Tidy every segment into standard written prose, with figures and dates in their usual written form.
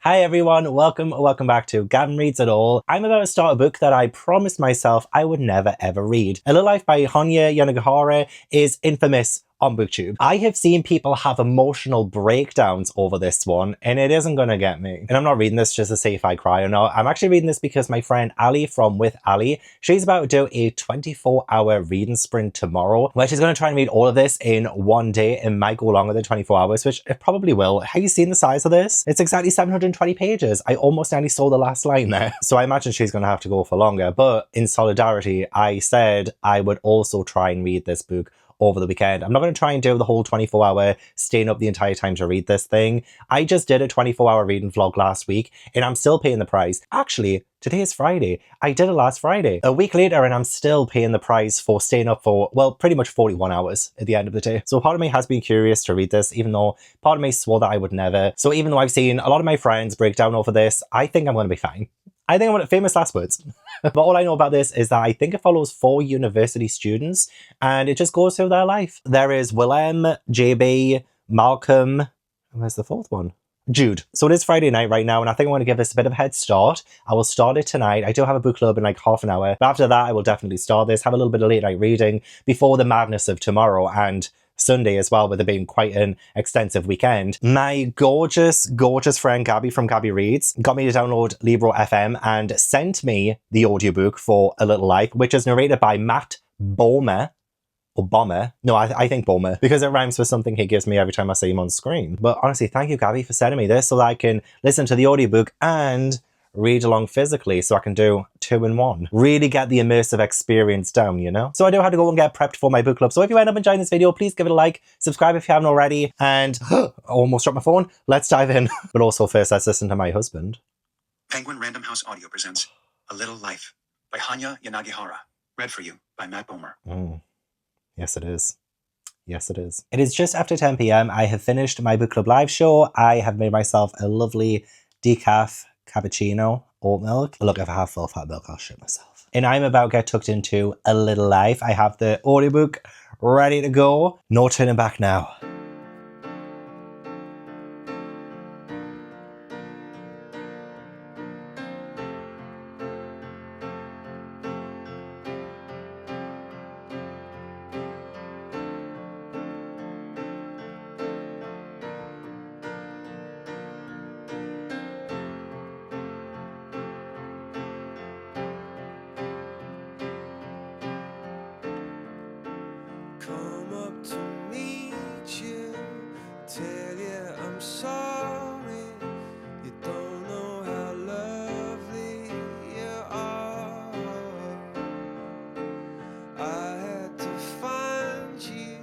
Hi everyone, welcome back to Gavin Reads It All. I'm about to start a book that I promised myself I would never ever read. A Little Life by Hanya Yanagihara is infamous on BookTube. I have seen people have emotional breakdowns over this one, and it isn't gonna get me. And I'm not reading this just to see if I cry or not. I'm actually reading this because my friend Allie from With Allie, she's about to do a 24-hour reading sprint tomorrow, where she's gonna try and read all of this in one day. It might go longer than 24 hours, which it probably will. Have you seen the size of this? It's exactly 720 pages. I almost nearly saw the last line there. So I imagine she's gonna have to go for longer, but in solidarity, I said I would also try and read this book over the weekend. I'm not going to try and do the whole 24-hour staying up the entire time to read this thing. I just did a 24-hour reading vlog last week and I'm still paying the price. Actually, today is Friday. I did it last Friday. A week later and I'm still paying the price for staying up for, well, pretty much 41 hours at the end of the day. So part of me has been curious to read this, even though part of me swore that I would never. So even though I've seen a lot of my friends break down over this, I think I'm going to be fine. I think I'm going to, famous last words. But all I know about this is that I think it follows 4 university students and it just goes through their life. There is Willem, JB, Malcolm, and where's the 4th one? Jude. So it is Friday night right now and I think I want to give this a bit of a head start. I will start it tonight. I do have a book club in like half an hour. But after that, I will definitely start this, have a little bit of late night reading before the madness of tomorrow and Sunday as well, with it being quite an extensive weekend. My gorgeous friend Gabby from Gabby Reads got me to download Libro FM and sent me the audiobook for A Little Life, which is narrated by Matt Bomer. Or Bomber. No, I think Bomber, because it rhymes with something he gives me every time I see him on screen. But honestly, thank you, Gabby, for sending me this so that I can listen to the audiobook and read along physically, so I can do 2 in 1. Really get the immersive experience down, you know? So I do have to go and get prepped for my book club. So if you end up enjoying this video, please give it a like, subscribe if you haven't already, and I almost dropped my phone. Let's dive in. But also first, let's listen to my husband. Penguin Random House Audio presents A Little Life by Hanya Yanagihara. Read for you by Matt Bomer. Yes, it is. Yes, it is. It is just after 10 p.m. I have finished my book club live show. I have made myself a lovely decaf cappuccino, oat milk. Look, if I have full fat milk, I'll shit myself. And I'm about to get tucked into A Little Life. I have the audiobook ready to go. No turning back now. Come up to meet you, tell you I'm sorry. You don't know how lovely you are. I had to find you,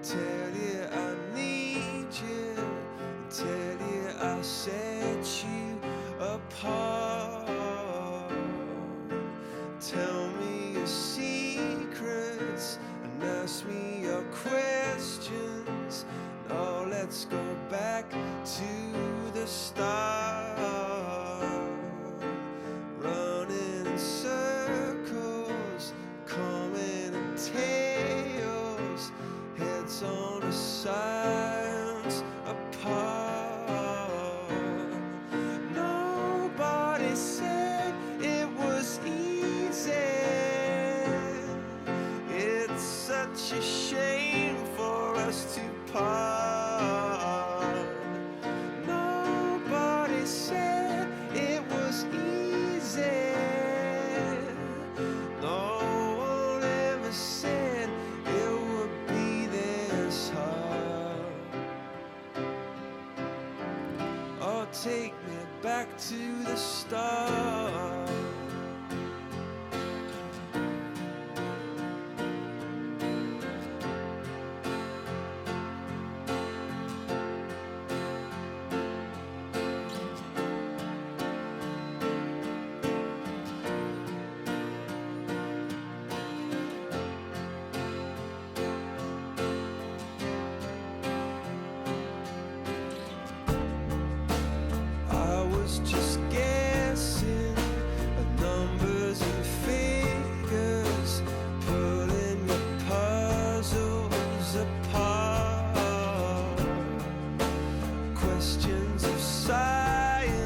tell you I need you, tell you I set you apart. Tell me your secrets, ask me your questions. Now let's go back to the start. Running in circles, coming in tails, heads on the sides apart. Nobody said it was easy. It's such a shame for us to part. Nobody said it was easy. No one ever said it would be this hard. Oh, take me back to the start. Just guessing at numbers and figures, pulling your puzzles apart. Questions of science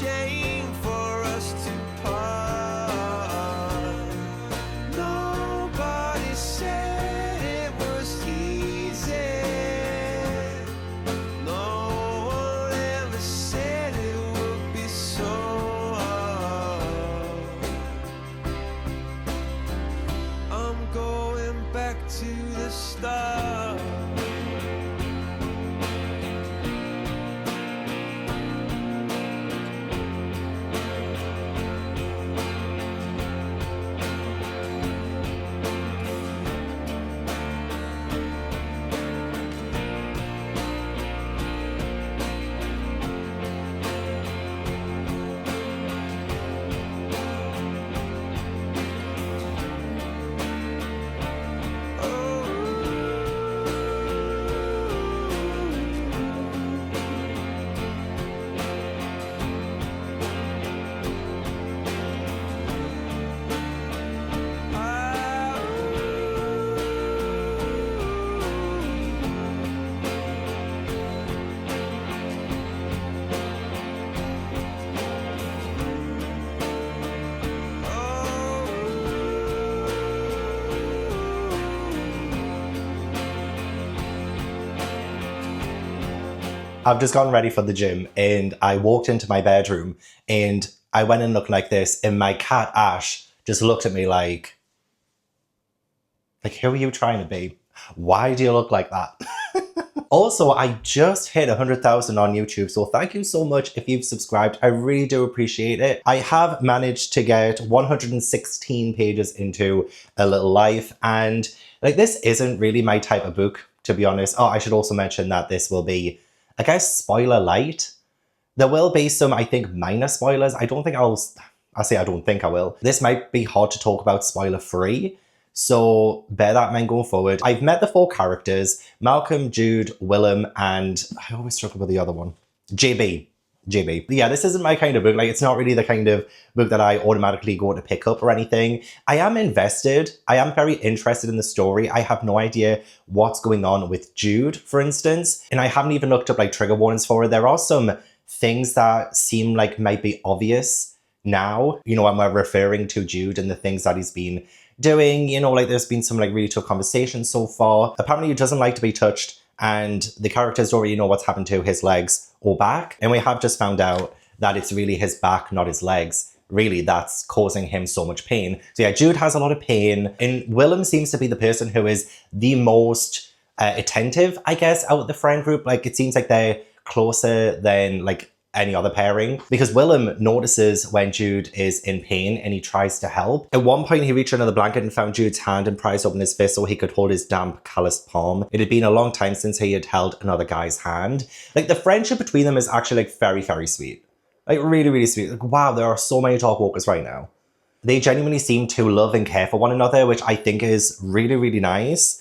shame for us to part. Nobody said it was easy. No one ever said it would be so hard. I'm going back to the start. I've just gotten ready for the gym and I walked into my bedroom and I went in looking like this and my cat Ash just looked at me like, who are you trying to be? Why do you look like that? Also, I just hit 100,000 on YouTube, so thank you so much if you've subscribed. I really do appreciate it. I have managed to get 116 pages into A Little Life, and like this isn't really my type of book, to be honest. Oh, I should also mention that this will be, I guess, spoiler light. There will be some, I think, minor spoilers. I don't think I don't think I will. This might be hard to talk about spoiler free, so bear that in mind going forward. I've met the 4 characters, Malcolm, Jude, Willem, and I always struggle with the other one, JB. Yeah, this isn't my kind of book. Like, it's not really the kind of book that I automatically go to pick up or anything. I am invested. I am very interested in the story. I have no idea what's going on with Jude, for instance. And I haven't even looked up like trigger warnings for it. There are some things that seem like might be obvious now, you know, when we're referring to Jude and the things that he's been doing. You know, like there's been some like really tough conversations so far. Apparently he doesn't like to be touched, and the characters don't really know what's happened to his legs or back. And we have just found out that it's really his back, not his legs. Really, that's causing him so much pain. So yeah, Jude has a lot of pain. And Willem seems to be the person who is the most attentive, I guess, out of the friend group. Like, it seems like they're closer than like any other pairing, because Willem notices when Jude is in pain and he tries to help. At one point, he reached under the blanket and found Jude's hand and prized open his fist so he could hold his damp, calloused palm. It had been a long time since he had held another guy's hand. Like, the friendship between them is actually like very, very sweet. Like, really, really sweet. Like, wow, there are so many talk walkers right now. They genuinely seem to love and care for one another, which I think is really, really nice.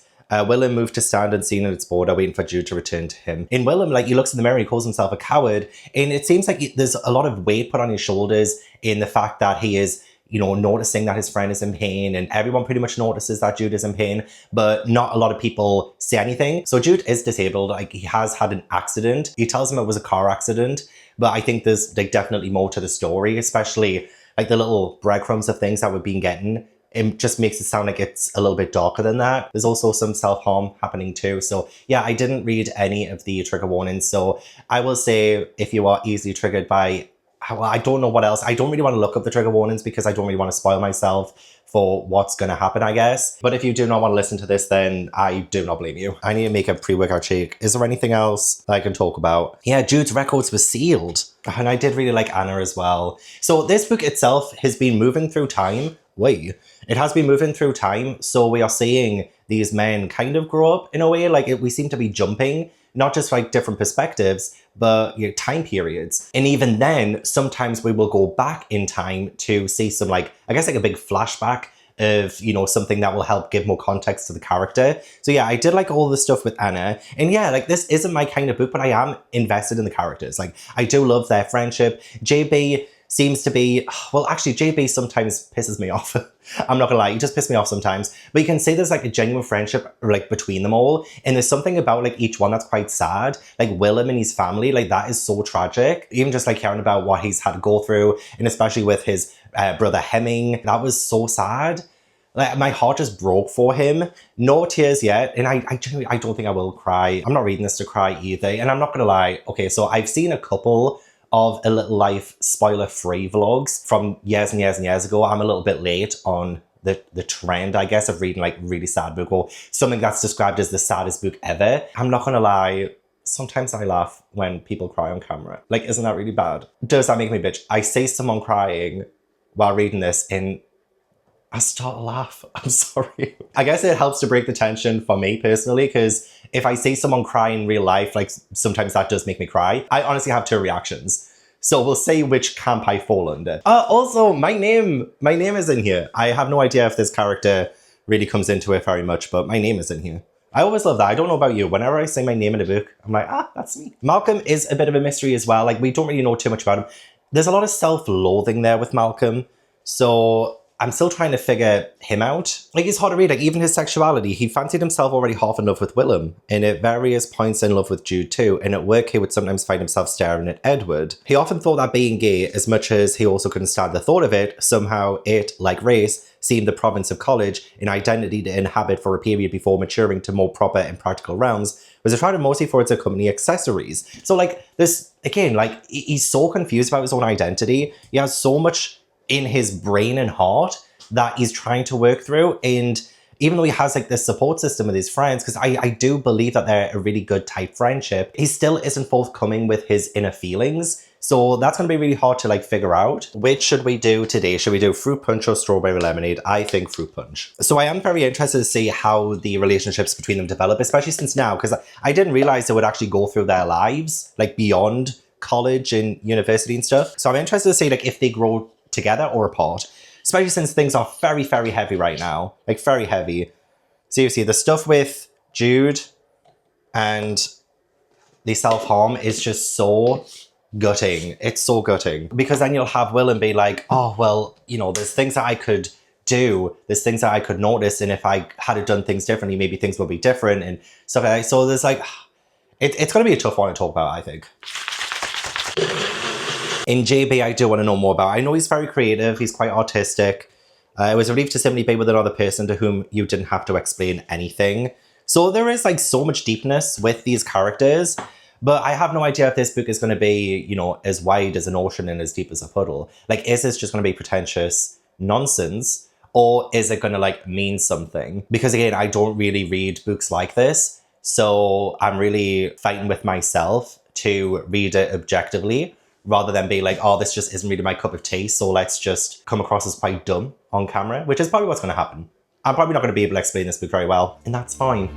Willem moved to stand unseen at its border, waiting for Jude to return to him. In Willem, like, he looks in the mirror, he calls himself a coward, and it seems like there's a lot of weight put on his shoulders in the fact that he is, you know, noticing that his friend is in pain, and everyone pretty much notices that Jude is in pain, but not a lot of people say anything. So Jude is disabled. Like, he has had an accident. He tells him it was a car accident, but I think there's like definitely more to the story, especially like the little breadcrumbs of things that we've been getting. It just makes it sound like it's a little bit darker than that. There's also some self-harm happening too. So yeah, I didn't read any of the trigger warnings. So I will say, if you are easily triggered by, well, I don't know what else. I don't really want to look up the trigger warnings because I don't really want to spoil myself for what's going to happen, I guess. But if you do not want to listen to this, then I do not blame you. I need to make a pre-workout shake. Is there anything else that I can talk about? Yeah, Jude's records were sealed. And I did really like Anna as well. So this book itself has been moving through time. It has been moving through time. So we are seeing these men kind of grow up in a way. Like, we seem to be jumping, not just like different perspectives, but, you know, time periods. And even then, sometimes we will go back in time to see some, like, I guess like a big flashback of, you know, something that will help give more context to the character. So yeah, I did like all the stuff with Anna. And yeah, like, this isn't my kind of book, but I am invested in the characters. Like, I do love their friendship. JB seems to be, well, actually, JB sometimes pisses me off. I'm not gonna lie, he just pisses me off sometimes. But you can see there's like a genuine friendship like between them all. And there's something about like each one that's quite sad. Like Willem and his family, like that is so tragic. Even just like caring about what he's had to go through, and especially with his brother Hemming, that was so sad. Like my heart just broke for him. No tears yet, and I genuinely, I don't think I will cry. I'm not reading this to cry either. And I'm not gonna lie. Okay, so I've seen a couple of A Little Life spoiler-free vlogs from years and years and years ago. I'm a little bit late on the trend, I guess, of reading like really sad book or something that's described as the saddest book ever. I'm not gonna lie, sometimes I laugh when people cry on camera. Like, isn't that really bad? Does that make me bitch? I see someone crying while reading this and I start to laugh. I'm sorry. I guess it helps to break the tension for me personally, because if I see someone cry in real life, like sometimes that does make me cry. I honestly have two reactions. So we'll see which camp I fall under. Also, my name is in here. I have no idea if this character really comes into it very much, but my name is in here. I always love that. I don't know about you. Whenever I say my name in a book, I'm like, that's me. Malcolm is a bit of a mystery as well. Like, we don't really know too much about him. There's a lot of self-loathing there with Malcolm. So I'm still trying to figure him out. Like, it's hard to read. Like, even his sexuality, he fancied himself already half in love with Willem, and at various points in love with Jude too, and at work he would sometimes find himself staring at Edward. He often thought that being gay, as much as he also couldn't stand the thought of it, somehow it, like race, seemed the province of college, an identity to inhabit for a period before maturing to more proper and practical realms, was attracted mostly for its accompanying accessories. So like, this, again, like, he's so confused about his own identity. He has so much in his brain and heart that he's trying to work through. And even though he has like this support system with his friends, because I do believe that they're a really good tight friendship, he still isn't forthcoming with his inner feelings. So that's going to be really hard to like figure out. Which should we do today? Should we do fruit punch or strawberry lemonade? I think fruit punch. So I am very interested to see how the relationships between them develop, especially since now, because I didn't realize they would actually go through their lives, like beyond college and university and stuff. So I'm interested to see like if they grow together or apart, especially since things are very, very heavy right now, like very heavy. Seriously, the stuff with Jude and the self-harm is just so gutting. It's so gutting, because then you'll have Willem be like, oh, well, you know, there's things that I could do, there's things that I could notice, and if I had done things differently, maybe things would be different and stuff like that. So there's like, it's going to be a tough one to talk about, I think. In JB, I do want to know more about. I know he's very creative, he's quite artistic. It was a relief to simply be with another person to whom you didn't have to explain anything. So there is like so much deepness with these characters, but I have no idea if this book is going to be, you know, as wide as an ocean and as deep as a puddle. Like, is this just going to be pretentious nonsense, or is it going to like mean something? Because again, I don't really read books like this, so I'm really fighting with myself to read it objectively, rather than be like, oh, this just isn't really my cup of tea, so let's just come across as quite dumb on camera, which is probably what's going to happen. I'm probably not going to be able to explain this book very well, and that's fine.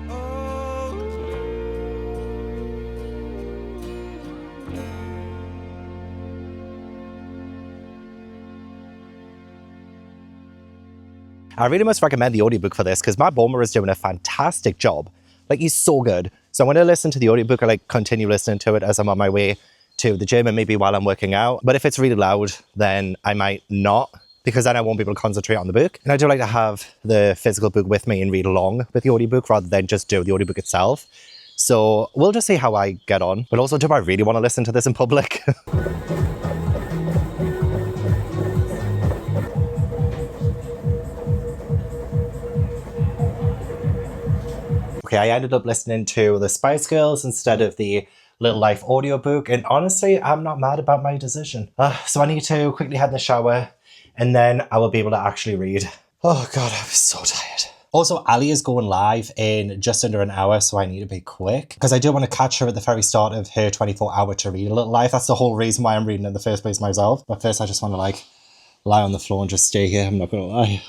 I really must recommend the audiobook for this, because Matt Bomer is doing a fantastic job. Like, he's so good. So I'm going to listen to the audiobook, or like continue listening to it as I'm on my way to the gym and maybe while I'm working out. But if it's really loud, then I might not, because then I won't be able to concentrate on the book. And I do like to have the physical book with me and read along with the audiobook rather than just do the audiobook itself. So we'll just see how I get on. But also, do I really want to listen to this in public? Okay, I ended up listening to the Spice Girls instead of the Little Life audiobook, and honestly, I'm not mad about my decision. So I need to quickly head in the shower, and then I will be able to actually read. Oh god, I'm so tired. Also, Allie is going live in just under an hour, so I need to be quick, because I do want to catch her at the very start of her 24-hour to read A Little Life. That's the whole reason why I'm reading in the first place myself. But first, I just want to like lie on the floor and just stay here. I'm not gonna lie.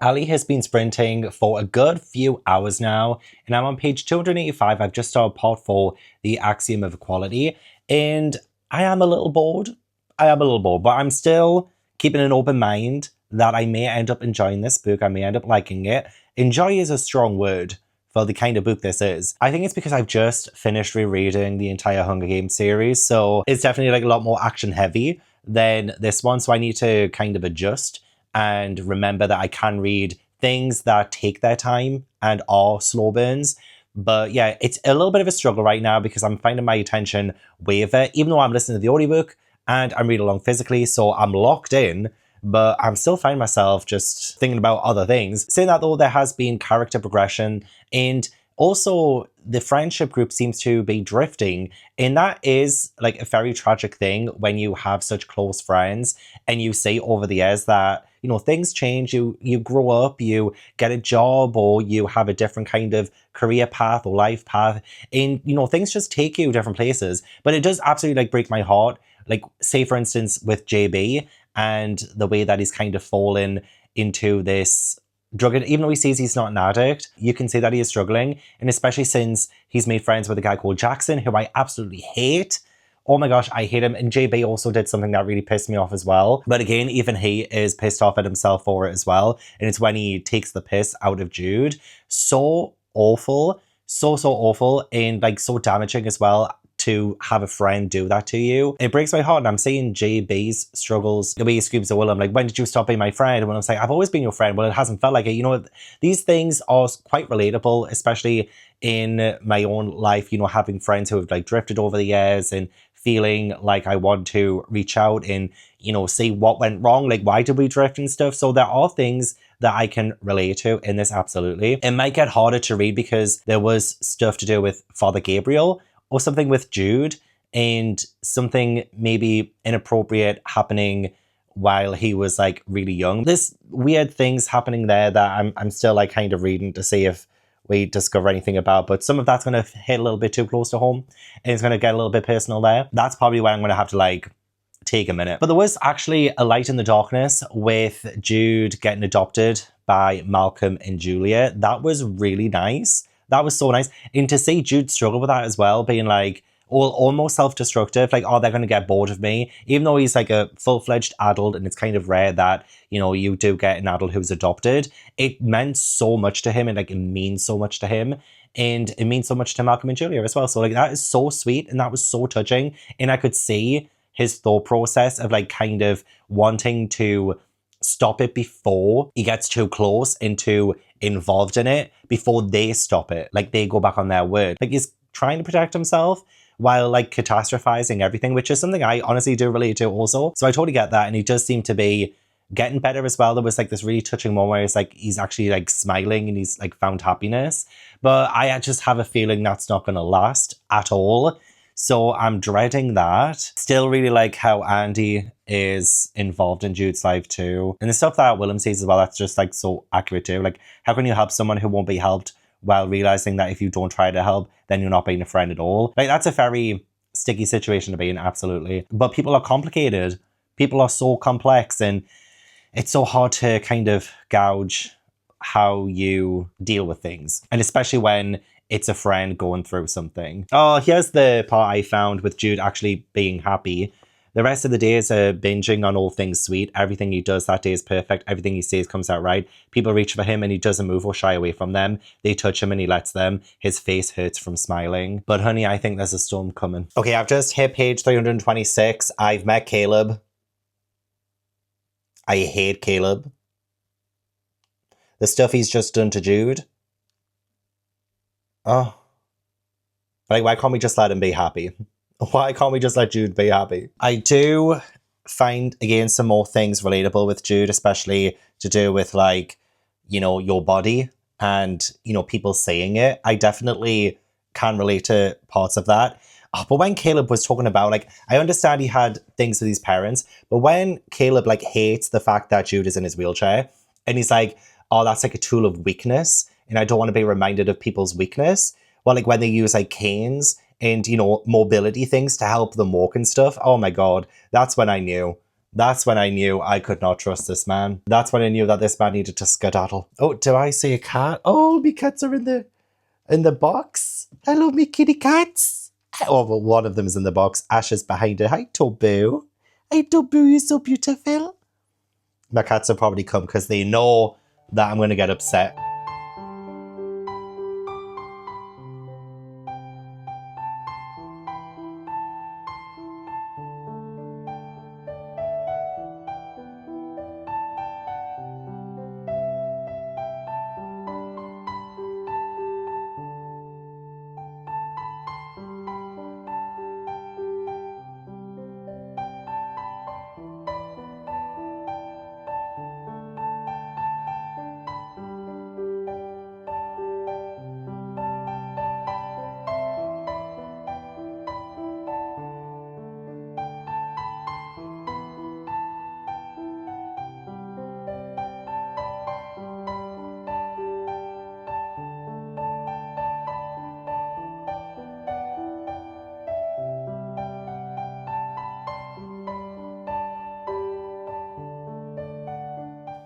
Allie has been sprinting for a good few hours now, and I'm on page 285. I've just started part 4, The Axiom of Equality, and I am a little bored. But I'm still keeping an open mind that I may end up enjoying this book. I may end up liking it. Enjoy is a strong word for the kind of book this is. I think it's because I've just finished rereading the entire Hunger Games series, so it's definitely like a lot more action heavy than this one, so I need to kind of adjust and remember that I can read things that take their time and are slow burns. But yeah, it's a little bit of a struggle right now because I'm finding my attention waver, even though I'm listening to the audiobook and I'm reading along physically, so I'm locked in, but I'm still finding myself just thinking about other things. Saying that though, there has been character progression, and also the friendship group seems to be drifting, and that is like a very tragic thing when you have such close friends and you see over the years that, you know, things change, you grow up, you get a job, or you have a different kind of career path or life path, and, you know, things just take you different places. But it does absolutely like break my heart. Like, say for instance with JB and the way that he's kind of fallen into this drug, even though he says he's not an addict, you can see that he is struggling. And especially since he's made friends with a guy called Jackson, who I absolutely hate. Oh my gosh, I hate him. And JB also did something that really pissed me off as well. But again, even he is pissed off at himself for it as well. And it's when he takes the piss out of Jude. So awful. So awful. And like so damaging as well to have a friend do that to you. It breaks my heart, and I'm seeing JB's struggles, the way he screams to Willem, like, when did you stop being my friend? And when I'm saying, I've always been your friend, well, it hasn't felt like it. You know, these things are quite relatable, especially in my own life, you know, having friends who have like drifted over the years and feeling like I want to reach out and, you know, see what went wrong, like why did we drift and stuff. So there are things that I can relate to in this, absolutely. It might get harder to read because there was stuff to do with Father Gabriel, or something with Jude, and something maybe inappropriate happening while he was like really young. There's weird things happening there that I'm still like kind of reading to see if we discover anything about, but some of that's going to hit a little bit too close to home, and it's going to get a little bit personal there. That's probably where I'm going to have to like take a minute. But there was actually a light in the darkness with Jude getting adopted by Malcolm and Julia. That was really nice. That was so nice. And to see Jude struggle with that as well, being like almost self-destructive, like, oh, they're going to get bored of me. Even though he's like a full-fledged adult, and it's kind of rare that, you know, you do get an adult who's adopted. It meant so much to him, and like it means so much to him. And it means so much to Malcolm and Julia as well. So like that is so sweet, and that was so touching. And I could see his thought process of like kind of wanting to stop it before he gets too close and too involved in it, before they stop it, like they go back on their word. Like he's trying to protect himself while like catastrophizing everything, which is something I honestly do relate to also. So I totally get that, and he does seem to be getting better as well. There was like this really touching moment where it's like he's actually like smiling and he's like found happiness, but I just have a feeling that's not going to last at all. So I'm dreading that. Still really like how Andie is involved in Jude's life too. And the stuff that Willem says as well, that's just like so accurate too. Like, how can you help someone who won't be helped while realizing that if you don't try to help, then you're not being a friend at all? Like, that's a very sticky situation to be in, absolutely. But people are complicated. People are so complex, and it's so hard to kind of gauge how you deal with things. And especially when it's a friend going through something. Oh, here's the part I found with Jude actually being happy. The rest of the day is binging on all things sweet. Everything he does that day is perfect. Everything he says comes out right. People reach for him and he doesn't move or shy away from them. They touch him and he lets them. His face hurts from smiling. But honey, I think there's a storm coming. Okay, I've just hit page 326. I've met Caleb. I hate Caleb. The stuff he's just done to Jude. Oh. Like, why can't we just let him be happy? Why can't we just let Jude be happy? I do find, again, some more things relatable with Jude, especially to do with, like, you know, your body and, you know, people saying it. I definitely can relate to parts of that. Oh, but when Caleb was talking about, like, I understand he had things with his parents, but when Caleb, like, hates the fact that Jude is in his wheelchair, and he's like, oh, that's like a tool of weakness, and I don't want to be reminded of people's weakness. Well, like, when they use, like, canes and, you know, mobility things to help them walk and stuff, oh my God, that's when I knew That's when I knew I could not trust this man. That's when I knew that this man needed to skedaddle. Oh, do I see a cat? Oh, me cats are in the box. Hello, me kitty cats. Oh, well, one of them is in the box. Ash is behind it. Hi, Tobu. Hi, Tobu, you're so beautiful. My cats will probably come because they know that I'm going to get upset.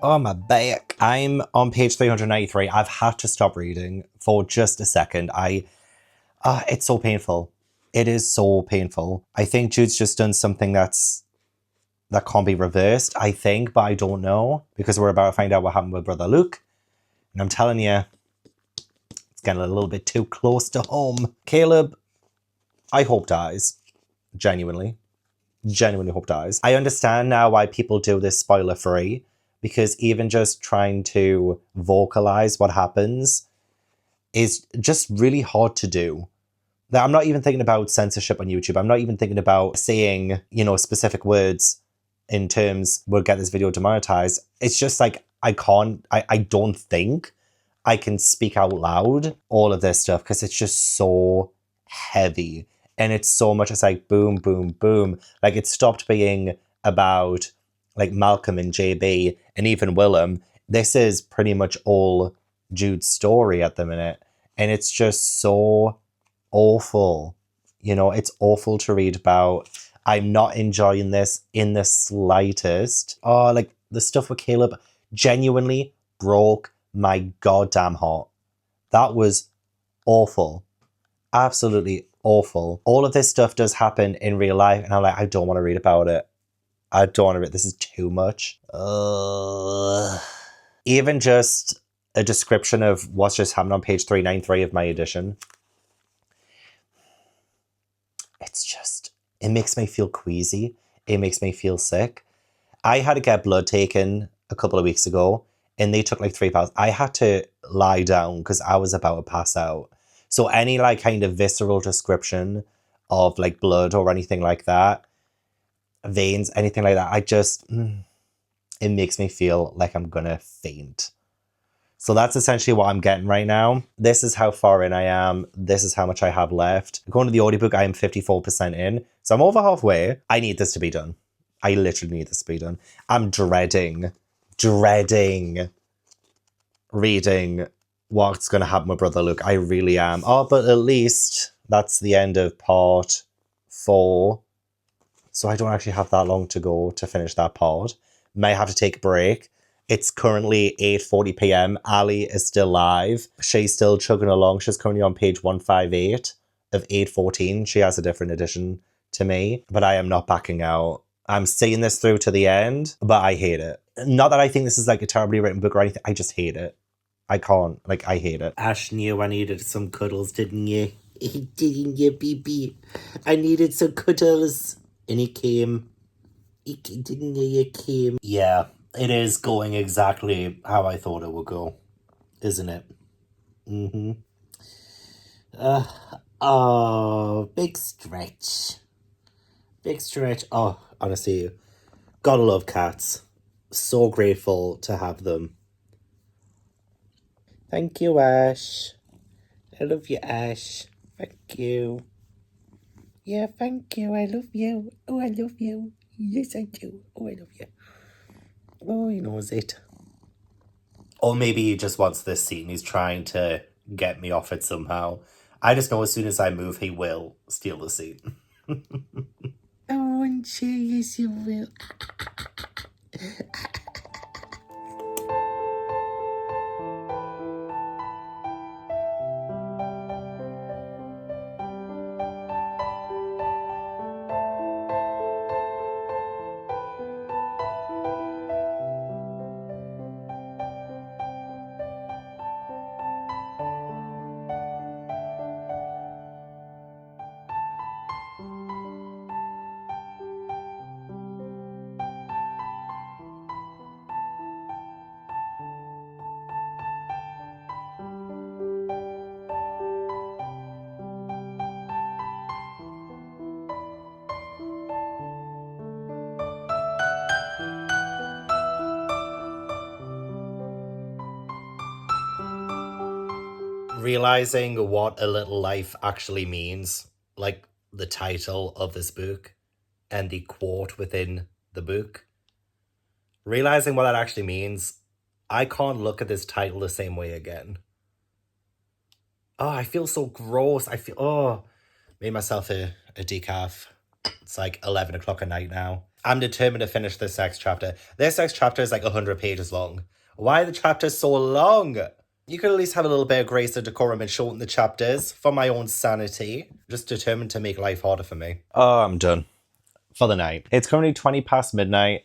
Oh, my back. I'm on page 393. I've had to stop reading for just a second. It's so painful. It is so painful. I think Jude's just done something that can't be reversed, I think, but I don't know, because we're about to find out what happened with Brother Luke. And I'm telling you, it's getting a little bit too close to home. Caleb, I hope dies. Genuinely hope dies. I understand now why people do this spoiler free, because even just trying to vocalize what happens is just really hard to do. Now, I'm not even thinking about censorship on YouTube. I'm not even thinking about saying, specific words in terms will get this video demonetized. It's just like, I don't think I can speak out loud all of this stuff because it's just so heavy. And it's so much, it's like boom, boom, boom. Like, it stopped being about like Malcolm and JB and even Willem. This is pretty much all Jude's story at the minute. And it's just so awful. It's awful to read about. I'm not enjoying this in the slightest. Oh, like the stuff with Caleb genuinely broke my goddamn heart. That was awful. Absolutely awful. All of this stuff does happen in real life, and I'm like, I don't want to read about it. I don't want to read. This is too much. Even just a description of what's just happened on page 393 of my edition. It makes me feel queasy. It makes me feel sick. I had to get blood taken a couple of weeks ago, and they took like 3 pounds. I had to lie down because I was about to pass out. So any like kind of visceral description of like blood or anything like that, veins, anything like that, it makes me feel like I'm gonna faint. So that's essentially what I'm getting right now. This is how far in I am. This is how much I have left. According to the audiobook, I am 54% in. So I'm over halfway. I need this to be done. I literally need this to be done. I'm dreading reading what's going to happen with Brother Luke. I really am. Oh, but at least that's the end of part 4. So I don't actually have that long to go to finish that part. May have to take a break. It's currently 8:40 p.m. Allie is still live. She's still chugging along. She's currently on page 158 of 814. She has a different edition to me, but I am not backing out. I'm seeing this through to the end, but I hate it. Not that I think this is like a terribly written book or anything. I just hate it. I can't. Like, I hate it. Ash knew I needed some cuddles, didn't you? Didn't you, baby? I needed some cuddles. And he came. Didn't you? You came. Yeah, it is going exactly how I thought it would go. Isn't it? Mm-hmm. Oh, big stretch. Big stretch. Oh, honestly, gotta love cats. So grateful to have them. Thank you, Ash. I love you, Ash. Thank you. Yeah, thank you. I love you. Oh, I love you. Yes, I do. Oh, I love you. Oh, he knows it. Or maybe he just wants this seat and he's trying to get me off it somehow. I just know as soon as I move, he will steal the seat. Oh, want to. Yes, you will. Realizing what a little life actually means, like the title of this book and the quote within the book. Realizing what that actually means, I can't look at this title the same way again. Oh, I feel so gross. Made myself a decaf. It's like 11 o'clock at night now. I'm determined to finish this next chapter. This next chapter is like 100 pages long. Why are the chapters so long? You could at least have a little bit of grace and decorum and shorten the chapters for my own sanity. Just determined to make life harder for me. Oh, I'm done for the night. It's currently 20 past midnight,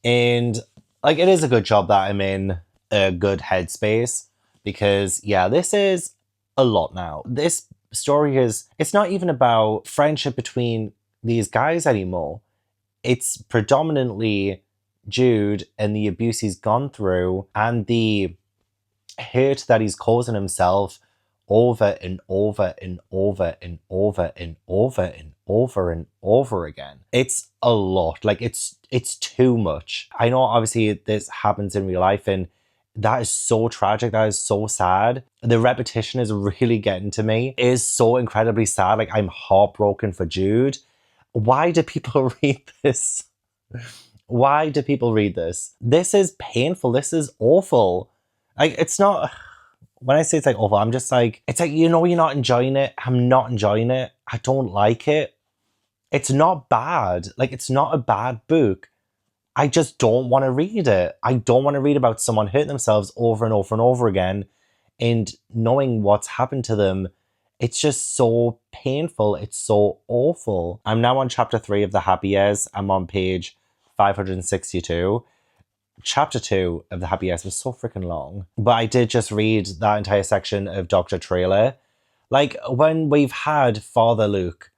and like it is a good job that I'm in a good headspace, because yeah, this is a lot now. This story it's not even about friendship between these guys anymore. It's predominantly Jude and the abuse he's gone through and the hurt that he's causing himself over and over and over and over and over and over and over again. It's a lot. Like it's too much. I know obviously this happens in real life, and that is so tragic. That is so sad. The repetition is really getting to me. It is so incredibly sad. Like I'm heartbroken for Jude. Why do people read this? Why do people read this? This is painful. This is awful. Like, it's not, when I say it's like awful, I'm just like, it's like, you're not enjoying it. I'm not enjoying it. I don't like it. It's not bad. Like, it's not a bad book. I just don't want to read it. I don't want to read about someone hurting themselves over and over and over again and knowing what's happened to them. It's just so painful. It's so awful. I'm now on chapter 3 of The Happy Years. I'm on page 562. Chapter 2 of The Happy Years was so freaking long. But I did just read that entire section of Dr. Trailer. Like, when we've had Father Luke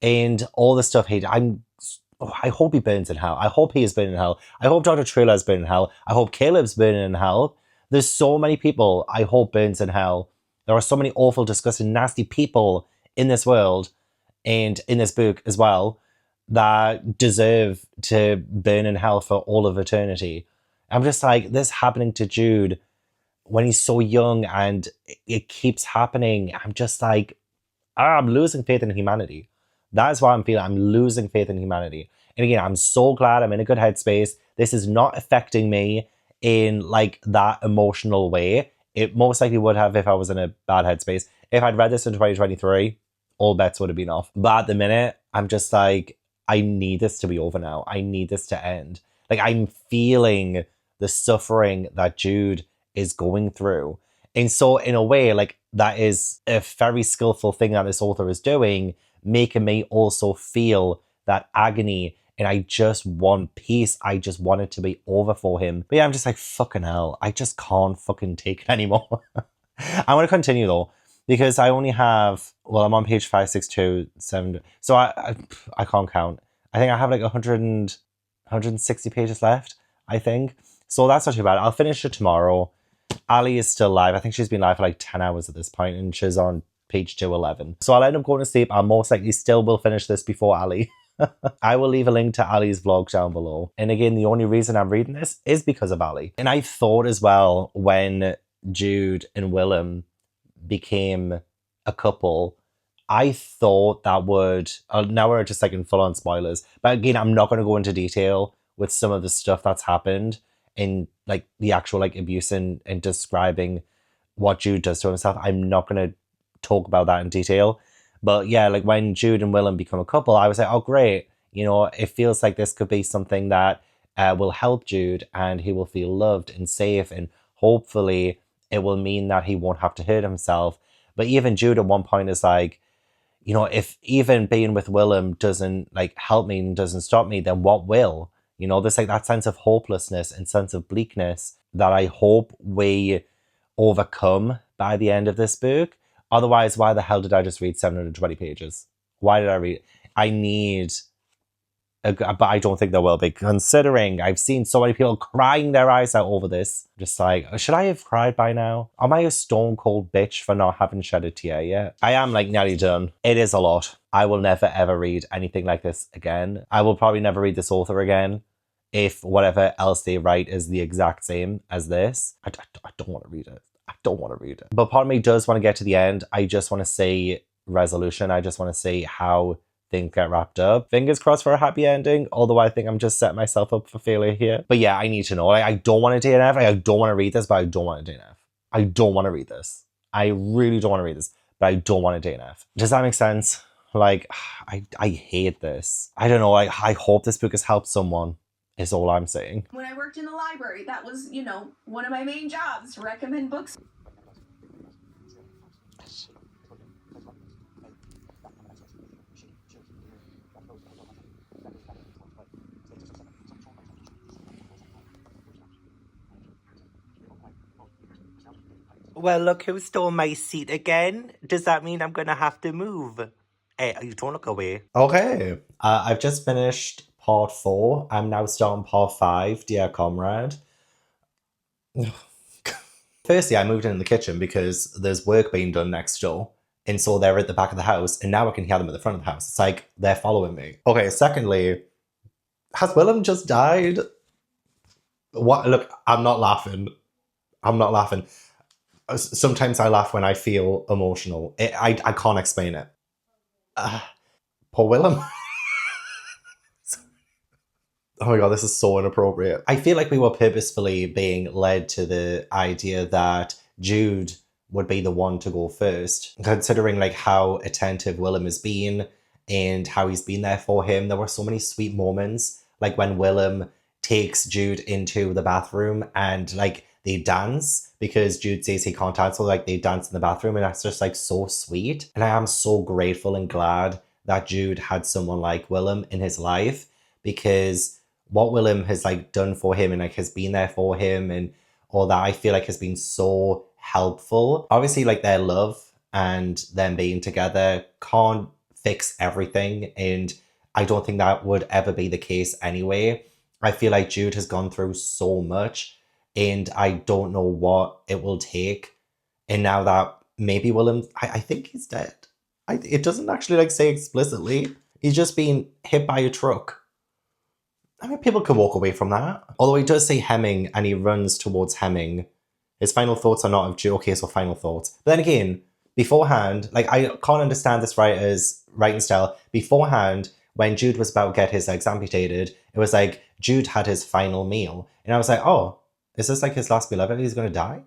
and all the stuff I hope he burns in hell. I hope he is burning in hell. I hope Dr. Trailer is burning in hell. I hope Caleb's burning in hell. There's so many people I hope burns in hell. There are so many awful, disgusting, nasty people in this world and in this book as well that deserve to burn in hell for all of eternity. I'm just like, this happening to Jude when he's so young and it keeps happening. I'm just like, I'm losing faith in humanity. That is why I'm feeling. I'm losing faith in humanity. And again, I'm so glad I'm in a good headspace. This is not affecting me in like that emotional way. It most likely would have if I was in a bad headspace. If I'd read this in 2023, all bets would have been off. But at the minute, I'm just like, I need this to be over now. I need this to end. Like, I'm feeling the suffering that Jude is going through. And so in a way, like, that is a very skillful thing that this author is doing, making me also feel that agony. And I just want peace. I just want it to be over for him. But yeah, I'm just like, fucking hell. I just can't fucking take it anymore. I want to continue though, because I only have, well, I'm on page 562, 7. So I can't count. I think I have like 160 pages left, I think. So that's not too bad. I'll finish it tomorrow. Allie is still live. I think she's been live for like 10 hours at this point, and she's on page 211. So I'll end up going to sleep. I most likely still will finish this before Allie. I will leave a link to Allie's vlog down below. And again, the only reason I'm reading this is because of Allie. And I thought as well, when Jude and Willem became a couple, I thought that would, now we're just like in full on spoilers, but again, I'm not going to go into detail with some of the stuff that's happened in like the actual like abuse and describing what Jude does to himself. I'm not going to talk about that in detail. But yeah, like when Jude and Willem become a couple, I was like, oh great, You know, it feels like this could be something that will help Jude, and he will feel loved and safe, and hopefully it will mean that he won't have to hurt himself. But even Jude at one point is like, you know, if even being with Willem doesn't like help me and doesn't stop me, then what will? You know, there's like that sense of hopelessness and sense of bleakness that I hope we overcome by the end of this book. Otherwise, why the hell did I just read 720 pages? Why did I read? I need, but I don't think there will be, considering I've seen so many people crying their eyes out over this. Just like, should I have cried by now? Am I a stone cold bitch for not having shed a tear yet? I am like nearly done. It is a lot. I will never ever read anything like this again. I will probably never read this author again if whatever else they write is the exact same as this. I don't want to read it. I don't want to read it. But part of me does want to get to the end. I just want to see resolution. I just want to see how things get wrapped up. Fingers crossed for a happy ending, although I think I'm just setting myself up for failure here. But yeah, I need to know. Like, I don't want to DNF. Like, I don't want to read this, but I don't want to DNF. I don't want to read this. I really don't want to read this, but I don't want to DNF. Does that make sense? Like, I hate this. I don't know. I hope this book has helped someone, is all I'm saying. When I worked in the library, that was, you know, one of my main jobs, to recommend books. Well, look who stole my seat again. Does that mean I'm going to have to move? Hey, you don't look away. Okay. I've just finished part 4. I'm now starting part 5, Dear Comrade. Firstly, I moved in the kitchen because there's work being done next door. And so they're at the back of the house, and now I can hear them at the front of the house. It's like they're following me. Okay, secondly, has Willem just died? What? Look, I'm not laughing. I'm not laughing. Sometimes I laugh when I feel emotional. I can't explain it. Poor Willem. Oh my god, this is so inappropriate. I feel like we were purposefully being led to the idea that Jude would be the one to go first, considering like how attentive Willem has been and how he's been there for him. There were so many sweet moments, like when Willem takes Jude into the bathroom and like they dance because Jude says he can't dance, so like they dance in the bathroom, and that's just like so sweet. And I am so grateful and glad that Jude had someone like Willem in his life, because what Willem has like done for him and like has been there for him and all that, I feel like has been so helpful. Obviously, like their love and them being together can't fix everything, and I don't think that would ever be the case anyway. I feel like Jude has gone through so much, and I don't know what it will take. And now that maybe Willem, I think he's dead. It doesn't actually like say explicitly. He's just been hit by a truck. I mean, people could walk away from that. Although he does say Hemming, and he runs towards Hemming. His final thoughts are not of Jude. Okay, so final thoughts. But then again, beforehand, like I can't understand this writer's writing style. Beforehand, when Jude was about to get his legs amputated, it was like Jude had his final meal. And I was like, oh, is this like his last beloved? He's going to die?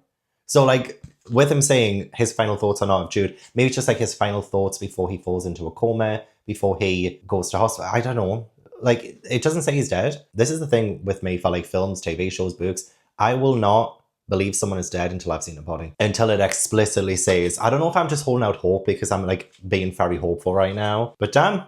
So like with him saying his final thoughts are not of Jude, maybe it's just like his final thoughts before he falls into a coma, before he goes to hospital. I don't know. Like, it doesn't say he's dead. This is the thing with me for like films, TV shows, books. I will not believe someone is dead until I've seen a body. Until it explicitly says. I don't know if I'm just holding out hope because I'm like being very hopeful right now. But damn,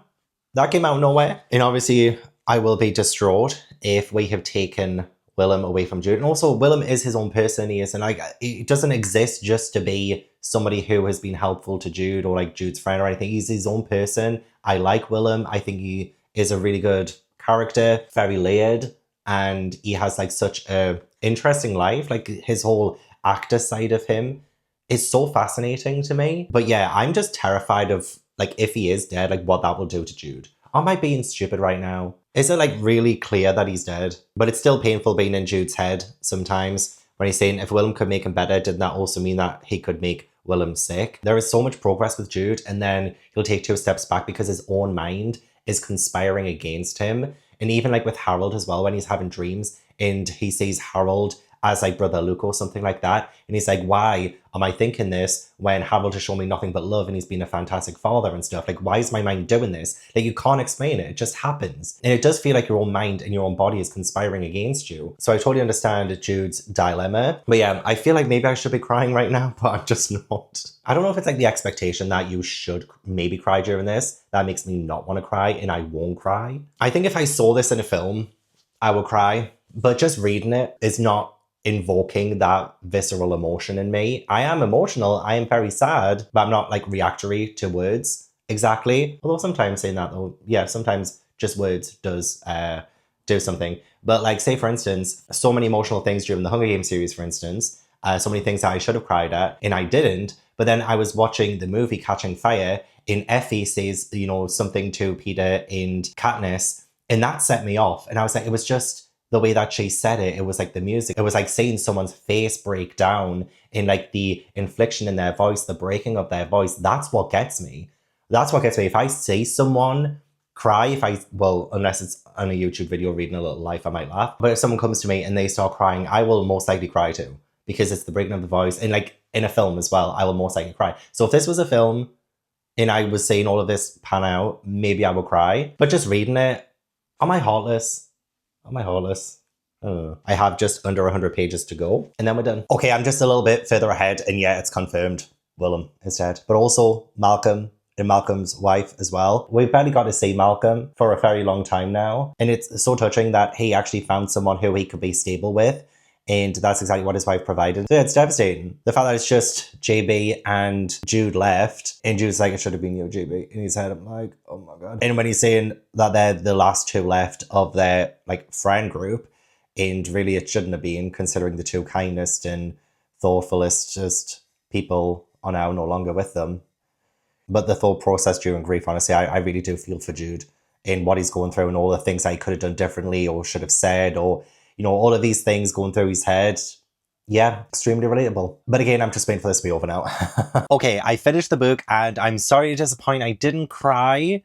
that came out of nowhere. And obviously I will be distraught if we have taken Willem away from Jude. And also Willem is his own person. He is, and like it doesn't exist just to be somebody who has been helpful to Jude or like Jude's friend or anything. He's his own person. I like Willem. I think he is a really good character, very layered, and he has like such a interesting life. Like his whole actor side of him is so fascinating to me. But yeah, I'm just terrified of like if he is dead, like what that will do to Jude. Am I being stupid right now? Is it like really clear that he's dead? But it's still painful being in Jude's head sometimes when he's saying if Willem could make him better, didn't that also mean that he could make Willem sick? There is so much progress with Jude, and then he'll take 2 steps back because his own mind is conspiring against him. And even like with Harold as well, when he's having dreams and he sees Harold as like Brother Luke or something like that. And he's like, why am I thinking this when Harold has shown me nothing but love and he's been a fantastic father and stuff? Like, why is my mind doing this? Like, you can't explain it. It just happens. And it does feel like your own mind and your own body is conspiring against you. So I totally understand Jude's dilemma. But yeah, I feel like maybe I should be crying right now, but I'm just not. I don't know if it's like the expectation that you should maybe cry during this that makes me not want to cry, and I won't cry. I think if I saw this in a film, I would cry. But just reading it is not invoking that visceral emotion in me. I am emotional, I am very sad, but I'm not like reactory to words exactly. Although sometimes saying that though, yeah, sometimes just words does do something. But like, say for instance, so many emotional things during the Hunger Games series, for instance, so many things that I should have cried at and I didn't. But then I was watching the movie Catching Fire and Effie says, you know, something to Peter and Katniss, and that set me off. And I was like, it was just the way that she said it. It was like the music. It was like seeing someone's face break down in like the inflection in their voice, the breaking of their voice. That's what gets me. That's what gets me. If I see someone cry, well, unless it's on a YouTube video reading a little life, I might laugh. But if someone comes to me and they start crying, I will most likely cry too, because it's the breaking of the voice. And like in a film as well, I will most likely cry. So if this was a film and I was seeing all of this pan out, maybe I would cry. But just reading it, am I heartless? Am I heartless? I have just under 100 pages to go and then we're done. Okay, I'm just a little bit further ahead and yeah, it's confirmed Willem is dead. But also Malcolm and Malcolm's wife as well. We've barely got to see Malcolm for a very long time now. And it's so touching that he actually found someone who he could be stable with. And that's exactly what his wife provided. So yeah, it's devastating. The fact that it's just JB and Jude left, and Jude's like, it should have been you, JB. In his head, I'm like, oh my God. And when he's saying that they're the last two left of their like friend group, and really it shouldn't have been, considering the two kindest and thoughtfulest just people are now no longer with them. But the thought process during grief, honestly, I really do feel for Jude in what he's going through and all the things I could have done differently or should have said, or you know, all of these things going through his head. Yeah, extremely relatable. But again, I'm just waiting for this to be over now. Okay, I finished the book and I'm sorry to disappoint. I didn't cry.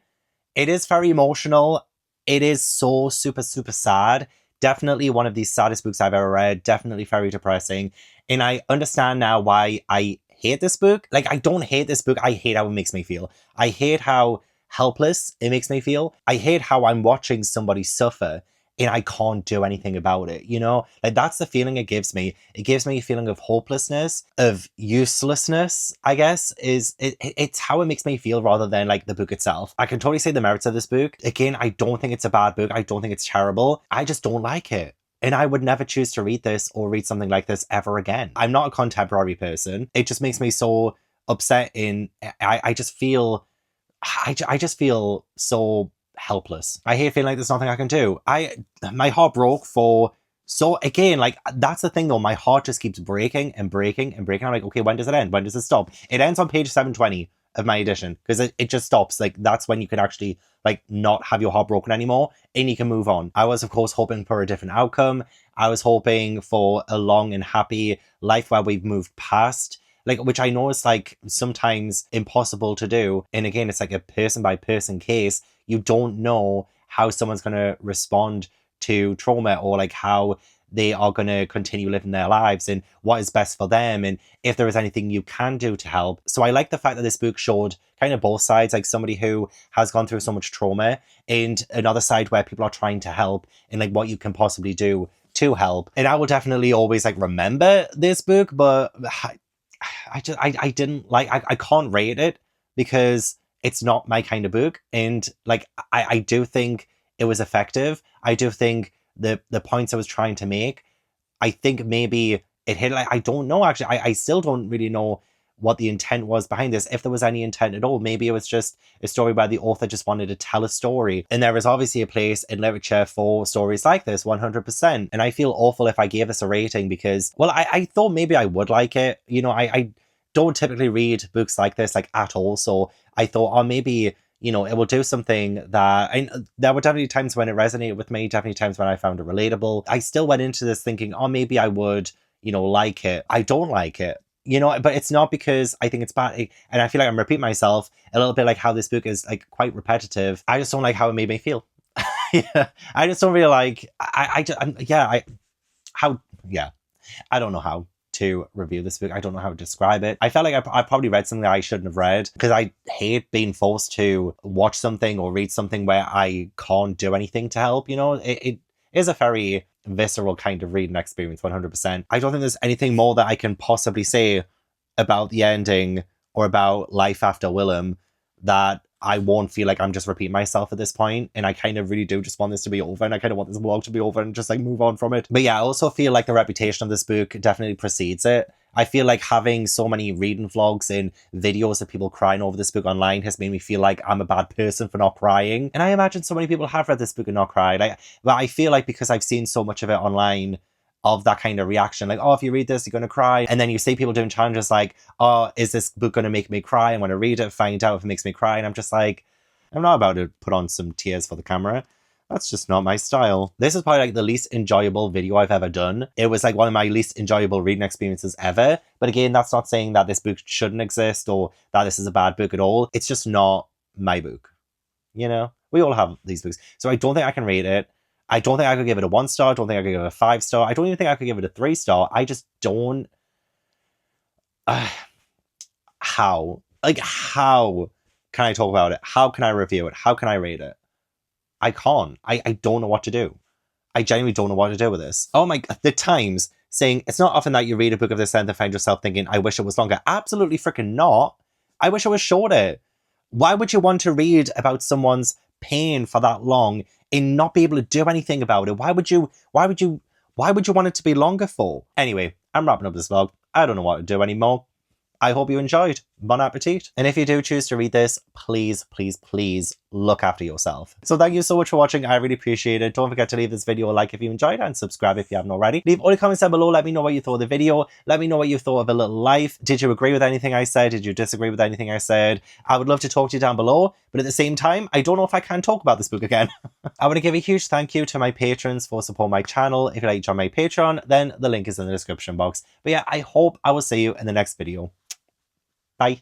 It is very emotional. It is so super, super sad. Definitely one of the saddest books I've ever read. Definitely very depressing. And I understand now why I hate this book. Like, I don't hate this book. I hate how it makes me feel. I hate how helpless it makes me feel. I hate how I'm watching somebody suffer and I can't do anything about it, you know? Like, that's the feeling it gives me. It gives me a feeling of hopelessness, of uselessness, I guess, it's how it makes me feel rather than, like, the book itself. I can totally say the merits of this book. Again, I don't think it's a bad book. I don't think it's terrible. I just don't like it. And I would never choose to read this or read something like this ever again. I'm not a contemporary person. It just makes me so upset and I just feel so helpless. I hate feeling like there's nothing I can do. My heart broke for so again, like that's the thing though, my heart just keeps breaking and breaking and breaking. I'm like, okay, when does it end? When does it stop? It ends on page 720 of my edition because it just stops. Like that's when you can actually like not have your heart broken anymore and you can move on. I was of course hoping for a different outcome. I was hoping for a long and happy life where we've moved past, like, which I know is like sometimes impossible to do. And again, it's like a person by person case. You don't know how someone's going to respond to trauma or like how they are going to continue living their lives and what is best for them and if there is anything you can do to help. So I like the fact that this book showed kind of both sides, like somebody who has gone through so much trauma and another side where people are trying to help and like what you can possibly do to help. And I will definitely always like remember this book, but I didn't like, I can't rate it because it's not my kind of book. And like, I do think it was effective. I do think the points I was trying to make, I think maybe it hit, like, I don't know, actually. I still don't really know what the intent was behind this. If there was any intent at all, maybe it was just a story where the author just wanted to tell a story. And there is obviously a place in literature for stories like this, 100%. And I feel awful if I gave this a rating because, well, I thought maybe I would like it. You know, I don't typically read books like this, like at all. So I thought, oh, maybe, you know, it will do something that, there were definitely times when it resonated with me, definitely times when I found it relatable. I still went into this thinking, oh, maybe I would, you know, like it. I don't like it, you know, but it's not because I think it's bad. And I feel like I'm repeating myself a little bit, like how this book is like quite repetitive. I just don't like how it made me feel. Yeah, I just don't really like, yeah. I don't know how to review this book. I don't know how to describe it. I felt like I probably read something that I shouldn't have read, because I hate being forced to watch something or read something where I can't do anything to help, you know? It is a very visceral kind of reading experience, 100%. I don't think there's anything more that I can possibly say about the ending or about life after Willem that I won't feel like I'm just repeating myself at this point. And I kind of really do just want this to be over, and I kind of want this vlog to be over and just like move on from it. But yeah, I also feel like the reputation of this book definitely precedes it. I feel like having so many reading vlogs and videos of people crying over this book online has made me feel like I'm a bad person for not crying. And I imagine so many people have read this book and not cried. But I feel like because I've seen so much of it online, of that kind of reaction, like, oh, if you read this, you're going to cry. And then you see people doing challenges like, oh, is this book going to make me cry? I want to read it, find out if it makes me cry. And I'm just like, I'm not about to put on some tears for the camera. That's just not my style. This is probably like the least enjoyable video I've ever done. It was like one of my least enjoyable reading experiences ever. But again, that's not saying that this book shouldn't exist or that this is a bad book at all. It's just not my book. You know, we all have these books. So I don't think I can rate it. I don't think I could give it a 1 star. I don't think I could give it a 5 star. I don't even think I could give it a 3 star. I just don't. How? Like, how can I talk about it? How can I review it? How can I rate it? I can't. I don't know what to do. I genuinely don't know what to do with this. Oh my God. The Times saying it's not often that you read a book of this length and find yourself thinking, I wish it was longer. Absolutely freaking not. I wish it was shorter. Why would you want to read about someone's pain for that long and not be able to do anything about it? Why would you want it to be longer for? Anyway, I'm wrapping up this vlog. I don't know what to do anymore. I hope you enjoyed. Bon appetit. And if you do choose to read this, please, please, please look after yourself. So thank you so much for watching. I really appreciate it. Don't forget to leave this video a like if you enjoyed it and subscribe if you haven't already. Leave all the comments down below. Let me know what you thought of the video. Let me know what you thought of A Little Life. Did you agree with anything I said? Did you disagree with anything I said? I would love to talk to you down below. But at the same time, I don't know if I can talk about this book again. I want to give a huge thank you to my patrons for supporting my channel. If you'd like to join my Patreon, then the link is in the description box. But yeah, I hope I will see you in the next video. Bye.